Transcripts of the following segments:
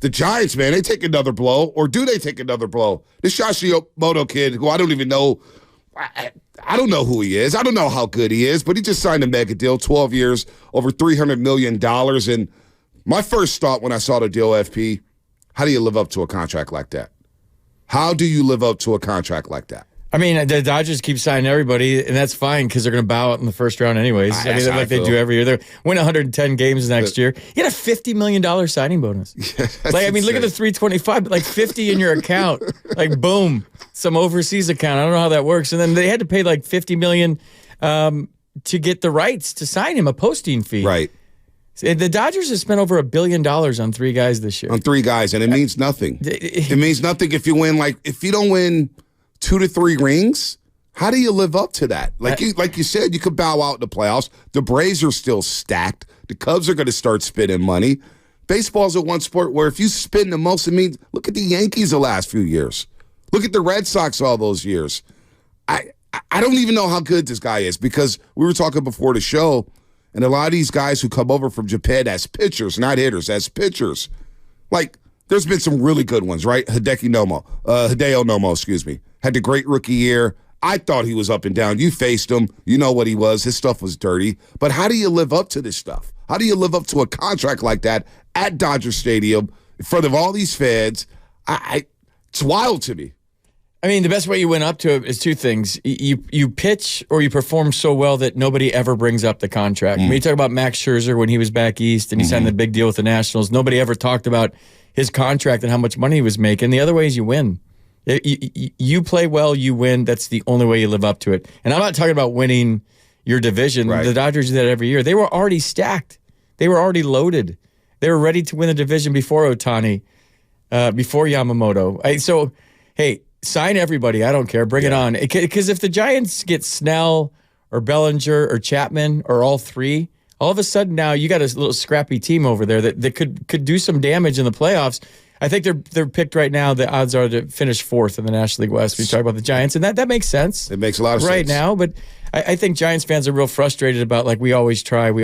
The Giants, man, they take another blow, or do they take another blow? This Yoshimoto kid, who I don't even know, I don't know who he is. I don't know how good he is, but he just signed a mega deal, 12 years, over $300 million. And my first thought when I saw the deal, FP, how do you live up to a contract like that? How do you live up to a contract like that? I mean, the Dodgers keep signing everybody, and that's fine because they're going to bow out in the first round anyways. I mean, like they do every year. They win 110 games next year. You get a $50 million signing bonus. Yeah, like, I mean, look at the 325, but like 50 in your account. Like, boom, some overseas account. I don't know how that works. And then they had to pay like $50 million to get the rights to sign him, a posting fee. Right. The Dodgers have spent over $1 billion on 3 guys this year. On 3 guys, and it means nothing. It means nothing if you win, if you don't win 2 to 3 rings, how do you live up to that? Like you said, you could bow out in the playoffs. The Braves are still stacked. The Cubs are going to start spending money. Baseball's a one sport where if you spend the most, it means, look at the Yankees the last few years. Look at the Red Sox all those years. I don't even know how good this guy is because we were talking before the show, and a lot of these guys who come over from Japan as pitchers, not hitters, as pitchers, there's been some really good ones, right? Hideo Nomo, excuse me, had the great rookie year. I thought he was up and down. You faced him. You know what he was. His stuff was dirty. But how do you live up to this stuff? How do you live up to a contract like that at Dodger Stadium in front of all these fans? It's wild to me. I mean, the best way you win up to it is 2 things. You pitch or you perform so well that nobody ever brings up the contract. When you talk about Max Scherzer when he was back east and he signed the big deal with the Nationals, nobody ever talked about his contract and how much money he was making. The other way is you win. You play well, you win. That's the only way you live up to it. And I'm not talking about winning your division. Right. The Dodgers do that every year. They were already stacked. They were already loaded. They were ready to win the division before Ohtani, before Yamamoto. So, hey, sign everybody. I don't care. Bring it on. Because if the Giants get Snell or Bellinger or Chapman or all 3, all of a sudden now you got a little scrappy team over there that could do some damage in the playoffs. I think they're picked right now. The odds are to finish 4th in the National League West. We talk about the Giants, and that makes sense. It makes a lot of sense right now. But I think Giants fans are real frustrated about we always try, but we're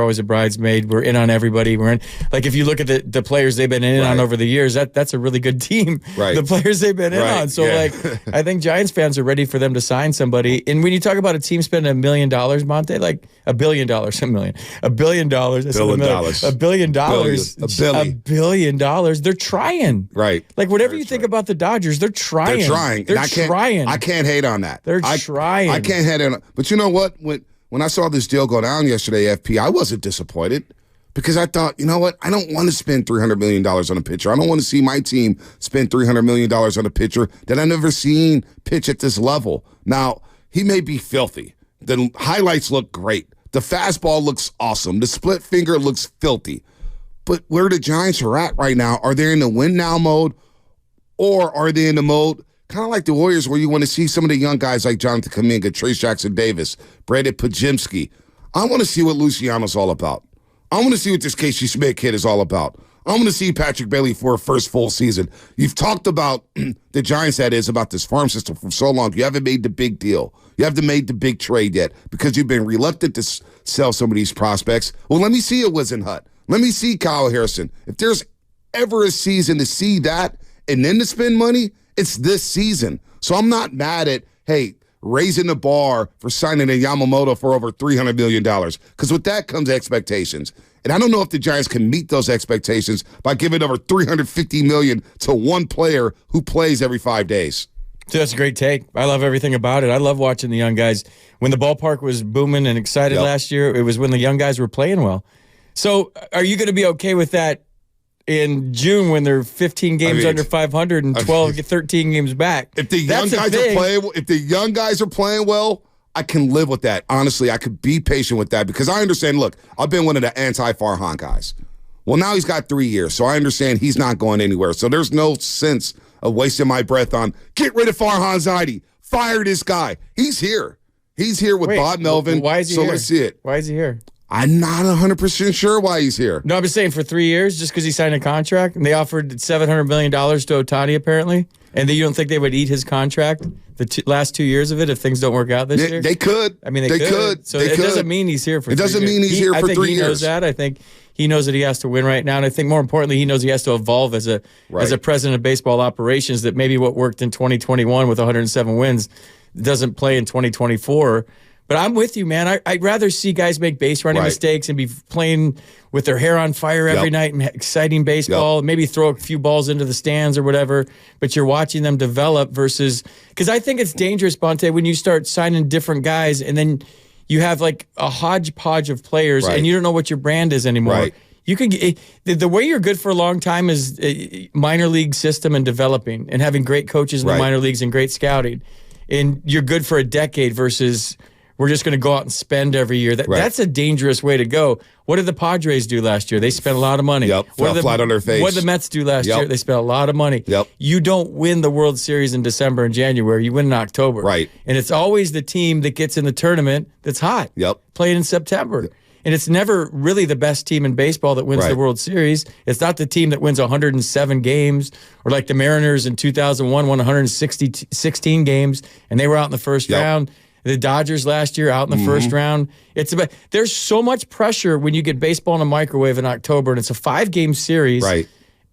always a bridesmaid. We're in on everybody. We're in. If you look at the players they've been in on over the years, that's a really good team. Right. The players they've been in on. So I think Giants fans are ready for them to sign somebody. And when you talk about a team spending $1 million, Monte, $1 billion, $1 million, $1 billion, $1 billion, $1 billion. They're trying. Right. Whatever you think about the Dodgers, they're trying. They're trying. I can't hate on that. They're trying. I can't hate on it. But you know what? When I saw this deal go down yesterday, FP, I wasn't disappointed because I thought, you know what? I don't want to spend $300 million on a pitcher. I don't want to see my team spend $300 million on a pitcher that I've never seen pitch at this level. Now, he may be filthy. The highlights look great. The fastball looks awesome. The split finger looks filthy. But where the Giants are at right now, are they in the win now mode or are they in the mode kind of like the Warriors where you want to see some of the young guys like Jonathan Kuminga, Trace Jackson-Davis, Brandon Pajimski? I want to see what Luciano's all about. I want to see what this Casey Smith kid is all about. I want to see Patrick Bailey for a first full season. You've talked about the Giants, that is, about this farm system for so long. You haven't made the big deal. You haven't made the big trade yet because you've been reluctant to sell some of these prospects. Well, let me see a Wizenhut. Let me see Kyle Harrison. If there's ever a season to see that and then to spend money, it's this season. So I'm not mad at, hey, raising the bar for signing a Yamamoto for over $300 million. Because with that comes expectations. And I don't know if the Giants can meet those expectations by giving over $350 million to one player who plays every 5 days. So that's a great take. I love everything about it. I love watching the young guys. When the ballpark was booming and excited last year, it was when the young guys were playing well. So are you going to be okay with that in June when they're 15 games under 500 and 13 games back? If the young guys are playing well, I can live with that. Honestly, I could be patient with that because I understand, look, I've been one of the anti-Farhan guys. Well, now he's got 3 years, so I understand he's not going anywhere. So there's no sense of wasting my breath on, get rid of Farhan Zaidi, fire this guy. He's here. He's here with Bob Melvin. Why is he here? So let's see it. Why is he here? I'm not 100% sure why he's here. No, I'm just saying for 3 years, just because he signed a contract, and they offered $700 million to Ohtani apparently, and then you don't think they would eat his contract the last 2 years of it if things don't work out this year? They could. I mean, they could. So it doesn't mean he's here for 3 years. It doesn't mean he's here for 3 years. I think he knows that. I think he knows that he has to win right now, and I think more importantly, he knows he has to evolve as a president of baseball operations, that maybe what worked in 2021 with 107 wins doesn't play in 2024. But I'm with you, man. I'd rather see guys make base running mistakes and be playing with their hair on fire every night and exciting baseball, maybe throw a few balls into the stands or whatever, but you're watching them develop versus – because I think it's dangerous, Bonte, when you start signing different guys and then you have like a hodgepodge of players and you don't know what your brand is anymore. Right. You can the way you're good for a long time is minor league system and developing and having great coaches in the minor leagues and great scouting. And you're good for a decade versus – we're just going to go out and spend every year. That's a dangerous way to go. What did the Padres do last year? They spent a lot of money. Fell flat on their face. What did the Mets do last year? They spent a lot of money. You don't win the World Series in December and January. You win in October. Right. And it's always the team that gets in the tournament that's hot. Playing in September. And it's never really the best team in baseball that wins the World Series. It's not the team that wins 107 games, or like the Mariners in 2001 won 116 games, and they were out in the first round. The Dodgers last year out in the first round. There's so much pressure when you get baseball in a microwave in October, and it's a 5-game series.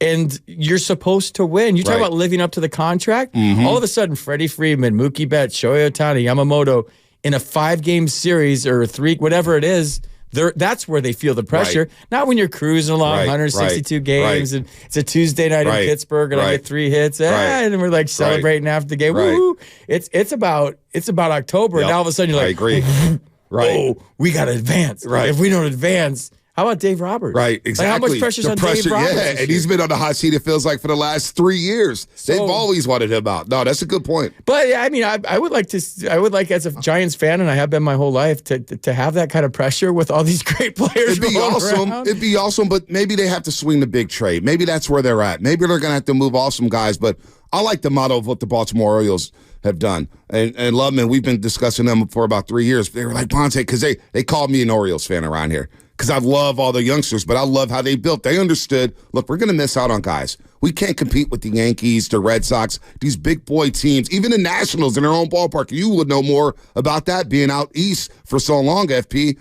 And you're supposed to win. You talk about living up to the contract. All of a sudden, Freddie Freeman, Mookie Betts, Shohei Ohtani, Yamamoto in a 5-game series or 3, whatever it is. That's where they feel the pressure. Not when you're cruising along 162 games and it's a Tuesday night in Pittsburgh and I get 3 hits and we're like celebrating after the game. Woo! It's about October and now all of a sudden you're like, I agree. Oh, we got to advance. If we don't advance, how about Dave Roberts? Exactly. Like how much pressure's on Dave Roberts? Yeah, and he's been on the hot seat, it feels like, for the last 3 years. They've always wanted him out. No, that's a good point. But I mean, I would like as a Giants fan, and I have been my whole life, to have that kind of pressure with all these great players. It'd be awesome. Around. It'd be awesome, but maybe they have to swing the big trade. Maybe that's where they're at. Maybe they're going to have to move off some guys, but I like the model of what the Baltimore Orioles have done. And Loveman, we've been discussing them for about 3 years. They were like, Bonte, because they called me an Orioles fan around here. Because I love all the youngsters, but I love how they built. They understood, look, we're going to miss out on guys. We can't compete with the Yankees, the Red Sox, these big boy teams, even the Nationals in their own ballpark. You would know more about that being out east for so long, FP.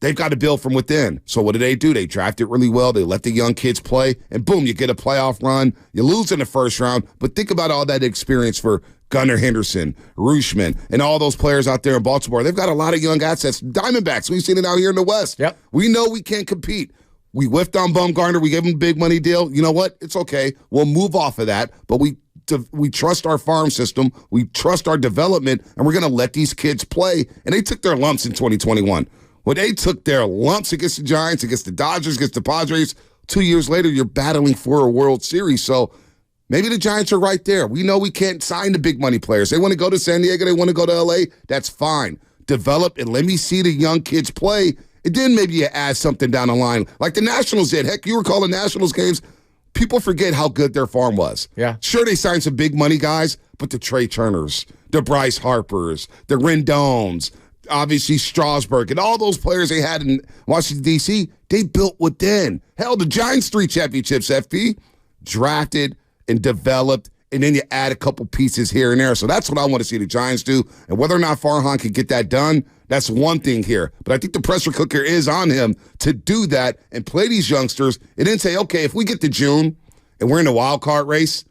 They've got to build from within. So what do? They draft it really well. They let the young kids play, and boom, you get a playoff run. You lose in the first round, but think about all that experience for Gunnar Henderson, Rutschman, and all those players out there in Baltimore. They've got a lot of young assets. Diamondbacks, we've seen it out here in the West. We know we can't compete. We whiffed on Bumgarner. We gave him a big money deal. You know what? It's okay. We'll move off of that, but we trust our farm system. We trust our development, and we're going to let these kids play. And they took their lumps in 2021. When they took their lumps against the Giants, against the Dodgers, against the Padres, 2 years later, you're battling for a World Series. So maybe the Giants are right there. We know we can't sign the big money players. They want to go to San Diego. They want to go to L.A. That's fine. Develop and let me see the young kids play. And then maybe you add something down the line like the Nationals did. Heck, you recall the Nationals games. People forget how good their farm was. Sure, they signed some big money guys, but the Trey Turners, the Bryce Harpers, the Rendones, obviously Strasburg, and all those players they had in Washington, D.C., they built within. Hell, the Giants 3 championships, FP, drafted and developed, and then you add a couple pieces here and there. So that's what I want to see the Giants do. And whether or not Farhan can get that done, that's one thing here. But I think the pressure cooker is on him to do that and play these youngsters and then say, okay, if we get to June and we're in the wild card race,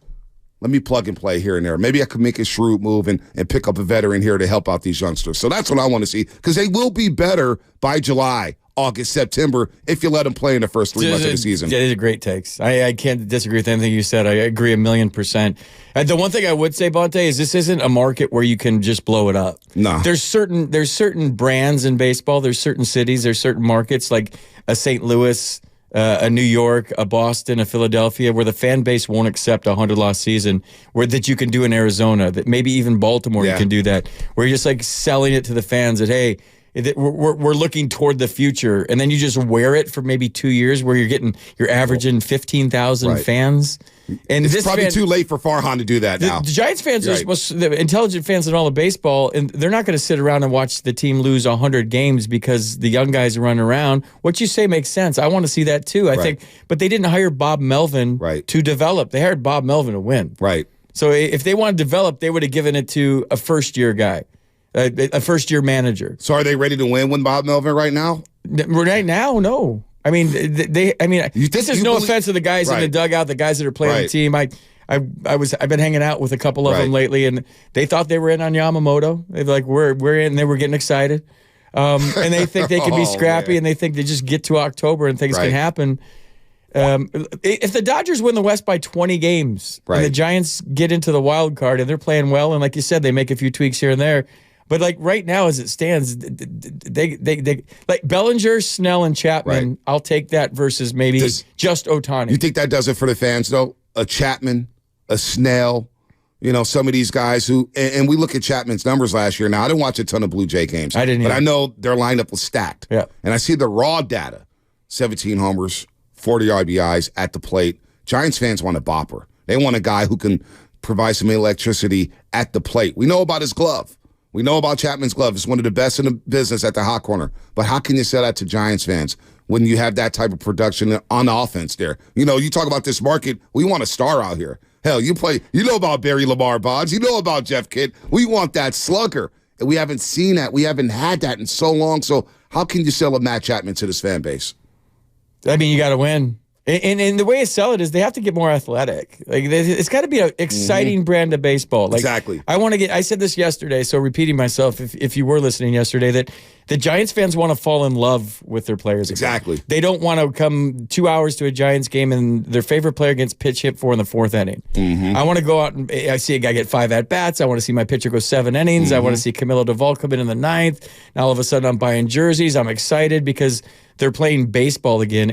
let me plug and play here and there. Maybe I could make a shrewd move and pick up a veteran here to help out these youngsters. So that's what I want to see, because they will be better by July, August, September, if you let them play in the first 3 months of the season. Yeah, these are great takes. I can't disagree with anything you said. I agree 1,000,000%. The one thing I would say, Bonte, is this isn't a market where you can just blow it up. No. There's certain brands in baseball. There's certain cities. There's certain markets like a St. Louis, a New York, a Boston, a Philadelphia, where the fan base won't accept a 100-loss season, where that you can do in Arizona, that maybe even Baltimore you can do that, where you're just like selling it to the fans that, hey, we're looking toward the future, and then you just wear it for maybe 2 years, where you're averaging 15,000 Right. fans. And It's probably too late for Farhan to do that now. The Giants fans are supposed, the intelligent fans in all of baseball, and they're not going to sit around and watch the team lose 100 games because the young guys are running around. What you say makes sense. I want to see that too. I think, but they didn't hire Bob Melvin to develop. They hired Bob Melvin to win. Right. So if they want to develop, they would have given it to a first-year guy, a first-year manager. So are they ready to win Bob Melvin right now? Right now, no. I mean, this is no offense to the guys in the dugout, the guys that are playing the team. I've been hanging out with a couple of them lately, and they thought they were in on Yamamoto. They're like, we're in. And they were getting excited, and they think they can be scrappy, and they think they just get to October and things can happen. If the Dodgers win the West by 20 games, and the Giants get into the wild card, and they're playing well, and like you said, they make a few tweaks here and there. But like right now, as it stands, they like Bellinger, Snell, and Chapman. Right. I'll take that versus maybe just Ohtani. You think that does it for the fans though? A Chapman, a Snell, some of these guys who, and we look at Chapman's numbers last year. Now I didn't watch a ton of Blue Jay games. I didn't, but I know their lineup was stacked. Yeah, and I see the raw data: 17 homers, 40 RBIs at the plate. Giants fans want a bopper. They want a guy who can provide some electricity at the plate. We know about his glove. We know about Chapman's glove. It's one of the best in the business at the hot corner. But how can you sell that to Giants fans when you have that type of production on offense there? You talk about this market. We want a star out here. Hell, you know about Barry Lamar Bonds. You know about Jeff Kidd. We want that slugger. And we haven't seen that. We haven't had that in so long. So how can you sell a Matt Chapman to this fan base? I mean, you got to win. And the way to sell it is they have to get more athletic. Like it's got to be an exciting brand of baseball. Like, exactly. I said this yesterday, so repeating myself, if you were listening yesterday, that the Giants fans want to fall in love with their players. Exactly. Again. They don't want to come 2 hours to a Giants game and their favorite player gets pitch hit for in the fourth inning. I want to go out and I see a guy get 5 at-bats. I want to see my pitcher go 7 innings. I want to see Camilo Duvall come in the 9th. Now all of a sudden I'm buying jerseys. I'm excited because they're playing baseball again.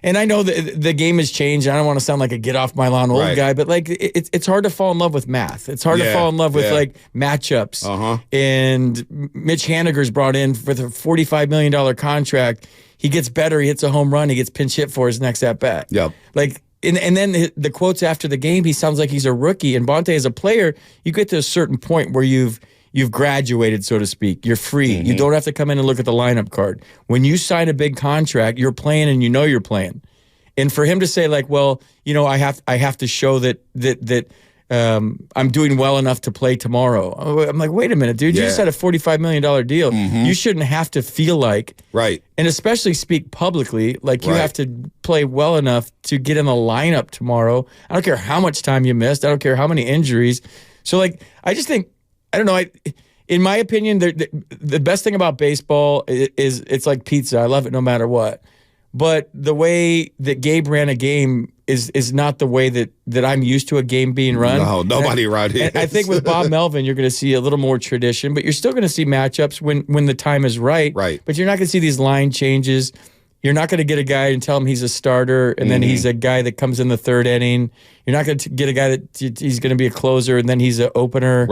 And I know the game has changed. I don't want to sound like a get off my lawn old guy, but like it's hard to fall in love with math. It's hard to fall in love with like matchups. And Mitch Haniger's brought in for the $45 million contract. He gets better. He hits a home run. He gets pinch hit for his next at bat. Yep. Like and then the quotes after the game, he sounds like he's a rookie. And Bonte, as a player, you get to a certain point where you've graduated, so to speak. You're free. You don't have to come in and look at the lineup card. When you sign a big contract, you're playing and you know you're playing. And for him to say like, well, I have to show that I'm doing well enough to play tomorrow. I'm like, wait a minute, dude. You just had a $45 million deal. You shouldn't have to feel like, and especially speak publicly, like you have to play well enough to get in the lineup tomorrow. I don't care how much time you missed. I don't care how many injuries. So like, I just think, I don't know. In my opinion, the best thing about baseball is it's like pizza. I love it no matter what. But the way that Gabe ran a game is not the way that I'm used to a game being run. No, nobody around here. I think with Bob Melvin, you're going to see a little more tradition, but you're still going to see matchups when the time is right. But you're not going to see these line changes. You're not going to get a guy and tell him he's a starter, and then he's a guy that comes in the 3rd inning. You're not going to get a guy that he's going to be a closer, and then he's an opener.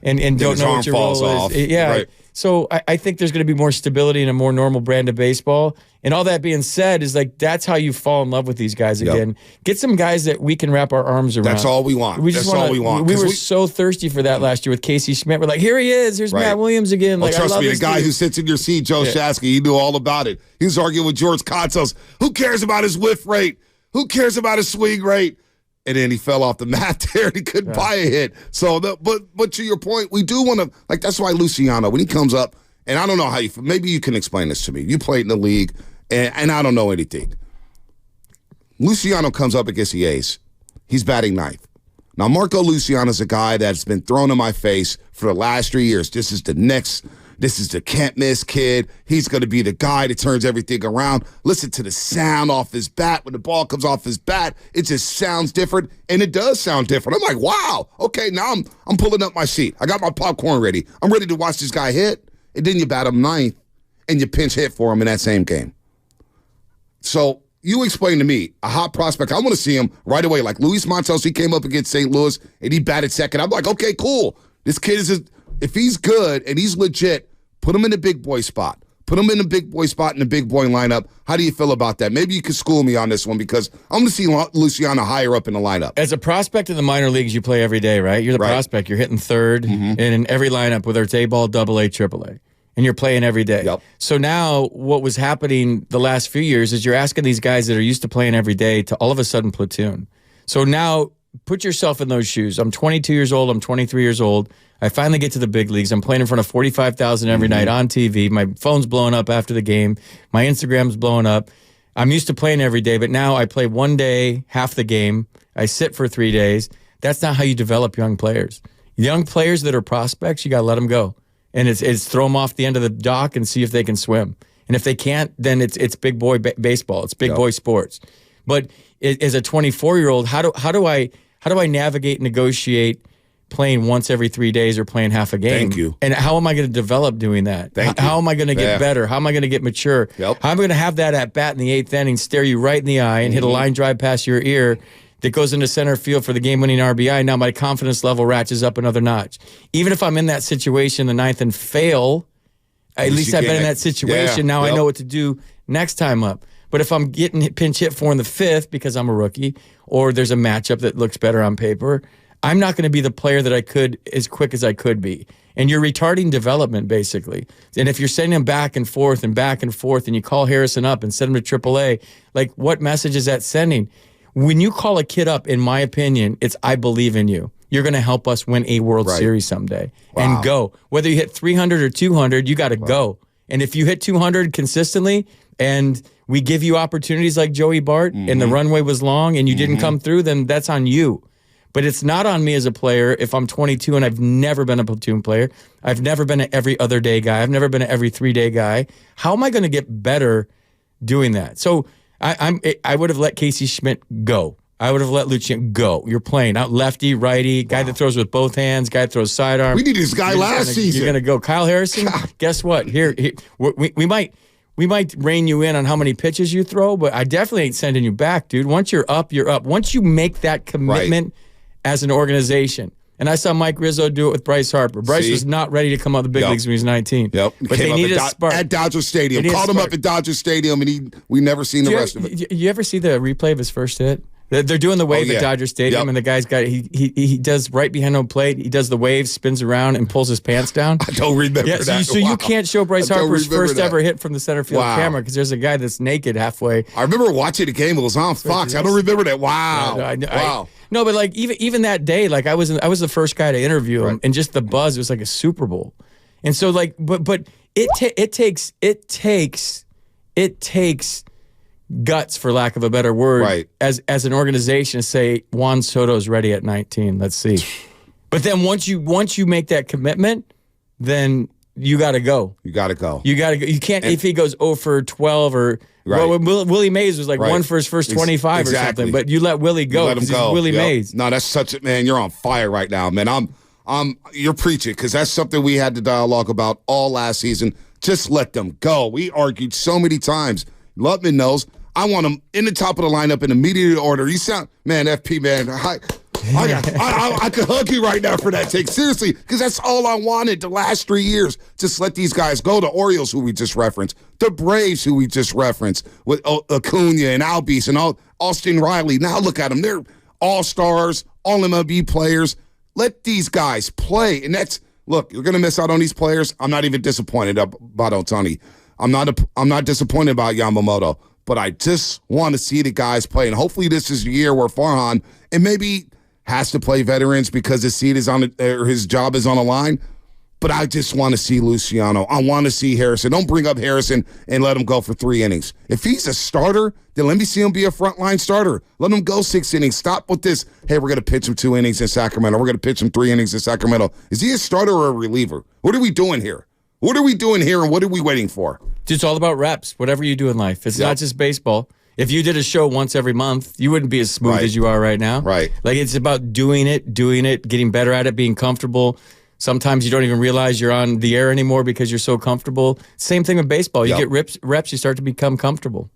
And don't know what your role is. Yeah. So I think there's going to be more stability and a more normal brand of baseball. And all that being said is like that's how you fall in love with these guys again. Get some guys that we can wrap our arms around. That's all we want. That's all we want. We were so thirsty for that last year with Casey Schmidt. We're like, here he is. Here's Matt Williams again. Like, trust me, the guy who sits in your seat, Joe Shasky, he knew all about it. He was arguing with George Kontos. Who cares about his whiff rate? Who cares about his swing rate? And then he fell off the mat there and he couldn't buy a hit. So, but to your point, we do want to, like, that's why Luciano, when he comes up, and I don't know how you, maybe you can explain this to me. You played in the league, and I don't know anything. Luciano comes up against the A's. He's batting 9th. Now, Marco Luciano's a guy that's been thrown in my face for the last 3 years. This is the can't miss kid. He's going to be the guy that turns everything around. Listen to the sound off his bat. When the ball comes off his bat, it just sounds different, and it does sound different. I'm like, wow, okay, now I'm pulling up my seat. I got my popcorn ready. I'm ready to watch this guy hit, and then you bat him 9th, and you pinch hit for him in that same game. So you explain to me, a hot prospect, I want to see him right away. Like Luis Montes, he came up against St. Louis, and he batted second. I'm like, okay, cool. This kid is if he's good and he's legit, Put him in the big boy spot. Put him in the big boy spot in the big boy lineup. How do you feel about that? Maybe you could school me on this one because I'm going to see Luciano higher up in the lineup. As a prospect in the minor leagues, you play every day, right? You're the prospect. You're hitting third and in every lineup, whether it's A-ball, AA, AAA. And you're playing every day. Yep. So now what was happening the last few years is you're asking these guys that are used to playing every day to all of a sudden platoon. So now put yourself in those shoes. I'm 22 years old. I'm 23 years old. I finally get to the big leagues. I'm playing in front of 45,000 every night on TV. My phone's blowing up after the game. My Instagram's blowing up. I'm used to playing every day, but now I play one day, half the game. I sit for 3 days. That's not how you develop young players. Young players that are prospects, you got to let them go. And it's throw them off the end of the dock and see if they can swim. And if they can't, then it's big boy baseball. It's big boy sports. But as a 24-year-old, how do I navigate, negotiate playing once every 3 days or playing half a game? Thank you. And how am I going to develop doing that? How am I going to get better? How am I going to get mature? Yep. How am I going to have that at bat in the 8th inning, stare you right in the eye, and hit a line drive past your ear that goes into center field for the game-winning RBI? Now my confidence level ratchets up another notch. Even if I'm in that situation in the 9th and fail, at least I've been in that situation. Now I know what to do next time up. But if I'm getting pinch hit for in the 5th because I'm a rookie, or there's a matchup that looks better on paper, I'm not going to be the player that I could as quick as I could be. And you're retarding development, basically. And if you're sending him back and forth, and you call Harrison up and send him to AAA, like, what message is that sending? When you call a kid up, in my opinion, it's I believe in you. You're going to help us win a World Series someday. And go. Whether you hit 300 or 200, you got to go. And if you hit 200 consistently and we give you opportunities like Joey Bart and the runway was long and you didn't come through, then that's on you. But it's not on me as a player if I'm 22 and I've never been a platoon player. I've never been an every other day guy. I've never been an every 3 day guy. How am I going to get better doing that? So I would have let Casey Schmidt go. I would have let Luciano go. You're playing out lefty, righty, guy that throws with both hands, guy that throws sidearm. We need this guy last season. You're going to go. Kyle Harrison, guess what? Here we might rein you in on how many pitches you throw, but I definitely ain't sending you back, dude. Once you're up, you're up. Once you make that commitment as an organization. And I saw Mike Rizzo do it with Bryce Harper. Bryce was not ready to come out of the big leagues when he was 19. Yep. But they needed a spark. At Dodger Stadium. Called him up at Dodger Stadium, and we never seen the rest of it. You ever see the replay of his first hit? They're doing the wave at Dodger Stadium, and the guy's got he does right behind home plate. He does the wave, spins around, and pulls his pants down. I don't remember that. So you can't show Bryce Harper's first ever hit from the center field camera because there's a guy that's naked halfway. I remember watching the game. It was on Fox. I don't remember that. Wow. No, but like even that day, like I was the first guy to interview him, and just the buzz, it was like a Super Bowl. And so like, but it takes guts, for lack of a better word, as an organization to say Juan Soto's ready at 19. Let's see. But then once you make that commitment, then you got to go. You got to go. You got to go. You can't if he goes 0 for 12 or well, Willie Mays was like 1 for his first 25 or something. But you let Willie go because he's Willie Mays. No, that's such a man. You're on fire right now, man. You're preaching because that's something we had to dialogue about all last season. Just let them go. We argued so many times. Lutman knows. I want him in the top of the lineup in immediate order. You sound, man, FP, man. I could hug you right now for that take. Seriously, because that's all I wanted the last 3 years. Just let these guys go. The Orioles, who we just referenced. The Braves, who we just referenced. With Acuna and Albies and Austin Riley. Now look at them. They're all-stars, all-MLB players. Let these guys play. And look, you're going to miss out on these players. I'm not even disappointed about Ohtani. I'm not disappointed about Yamamoto. But I just want to see the guys play. And hopefully this is the year where Farhan, and maybe has to play veterans because his seat is on or his job is on the line. But I just want to see Luciano. I want to see Harrison. Don't bring up Harrison and let him go for 3 innings. If he's a starter, then let me see him be a frontline starter. Let him go 6 innings. Stop with this, hey, we're going to pitch him 2 innings in Sacramento. We're going to pitch him 3 innings in Sacramento. Is he a starter or a reliever? What are we doing here? What are we doing here, and what are we waiting for? It's all about reps, whatever you do in life. It's not just baseball. If you did a show once every month, you wouldn't be as smooth as you are right now. Right. Like, it's about doing it, getting better at it, being comfortable. Sometimes you don't even realize you're on the air anymore because you're so comfortable. Same thing with baseball. You get reps, you start to become comfortable.